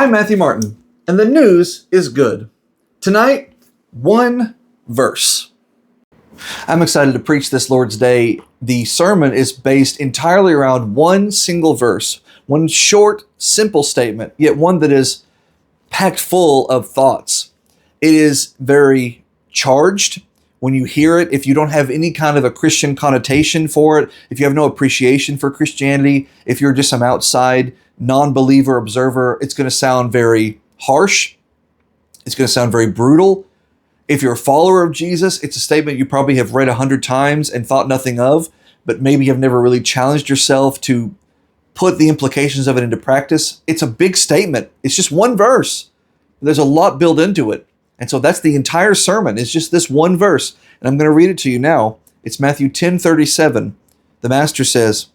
I'm Matthew Martin, and the news is good. Tonight, one verse. I'm excited to preach this Lord's Day. The sermon is based entirely around one single verse, one short, simple statement, yet one that is packed full of thoughts. It is very charged when you hear it. If you don't have any kind of a Christian connotation for it, if you have no appreciation for Christianity, if you're just some outside non-believer observer, it's going to sound very harsh. It's going to sound very brutal. If you're a follower of Jesus, it's a statement you probably have read 100 times and thought nothing of, but maybe have never really challenged yourself to put the implications of it into practice. It's a big statement. It's just one verse. There's a lot built into it. And so that's the entire sermon. It's just this one verse. And I'm going to read it to you now. It's Matthew 10:37. The Master says,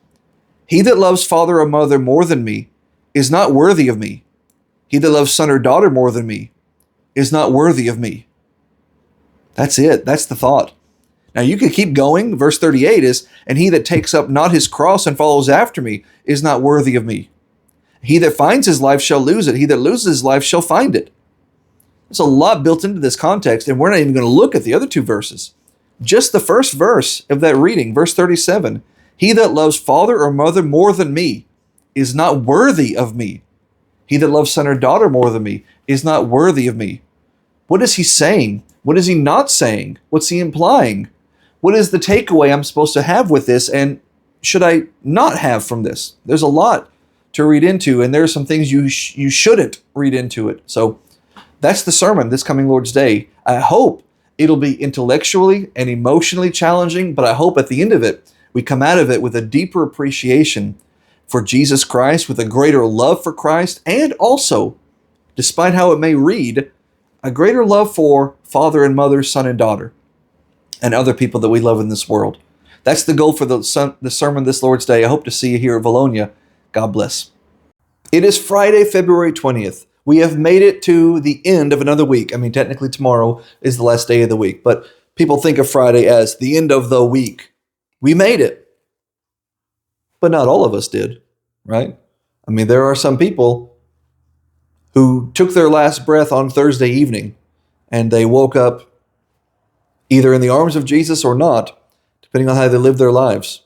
"He that loves father or mother more than me is not worthy of me. He that loves son or daughter more than me is not worthy of me." That's it. That's the thought. Now you could keep going. Verse 38 is, "And he that takes up not his cross and follows after me is not worthy of me. He that finds his life shall lose it. He that loses his life shall find it." There's a lot built into this context, and we're not even going to look at the other two verses. Just the first verse of that reading, verse 37, "He that loves father or mother more than me is not worthy of me. He that loves son or daughter more than me is not worthy of me." What is he saying? What is he not saying? What's he implying? What is the takeaway I'm supposed to have with this, and should I not have from this? There's a lot to read into, and there are some things you shouldn't read into it. So that's the sermon this coming Lord's Day. I hope it'll be intellectually and emotionally challenging, but I hope at the end of it, we come out of it with a deeper appreciation for Jesus Christ, with a greater love for Christ, and also, despite how it may read, a greater love for father and mother, son and daughter, and other people that we love in this world. That's the goal for the sermon this Lord's Day. I hope to see you here at Vilonia. God bless. It is Friday, February 20th. We have made it to the end of another week. I mean, technically tomorrow is the last day of the week, but people think of Friday as the end of the week. We made it. But not all of us did, right? I mean, there are some people who took their last breath on Thursday evening, and they woke up either in the arms of Jesus or not, depending on how they live their lives.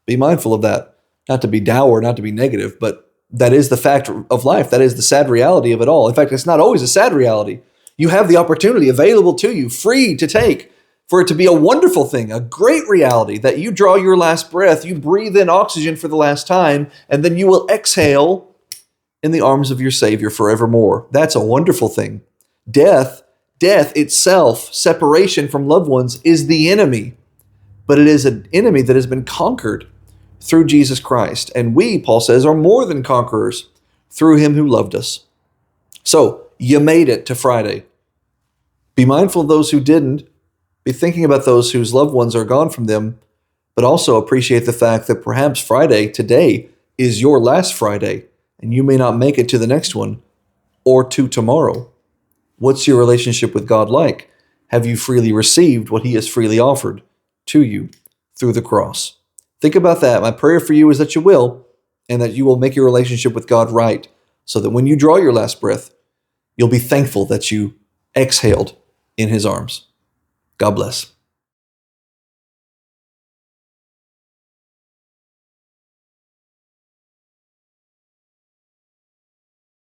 Be mindful of that. Not to be dour, not to be negative, but that is the fact of life. That is the sad reality of it all. In fact, it's not always a sad reality. You have the opportunity available to you, free to take, for it to be a wonderful thing, a great reality, that you draw your last breath, you breathe in oxygen for the last time, and then you will exhale in the arms of your Savior forevermore. That's a wonderful thing. Death itself, separation from loved ones, is the enemy, but it is an enemy that has been conquered through Jesus Christ. And we, Paul says, are more than conquerors through him who loved us. So you made it to Friday. Be mindful of those who didn't. Be thinking about those whose loved ones are gone from them, but also appreciate the fact that perhaps Friday, today, is your last Friday, and you may not make it to the next one or to tomorrow. What's your relationship with God like? Have you freely received what he has freely offered to you through the cross? Think about that. My prayer for you is that you will, and that you will make your relationship with God right, so that when you draw your last breath, you'll be thankful that you exhaled in his arms. God bless.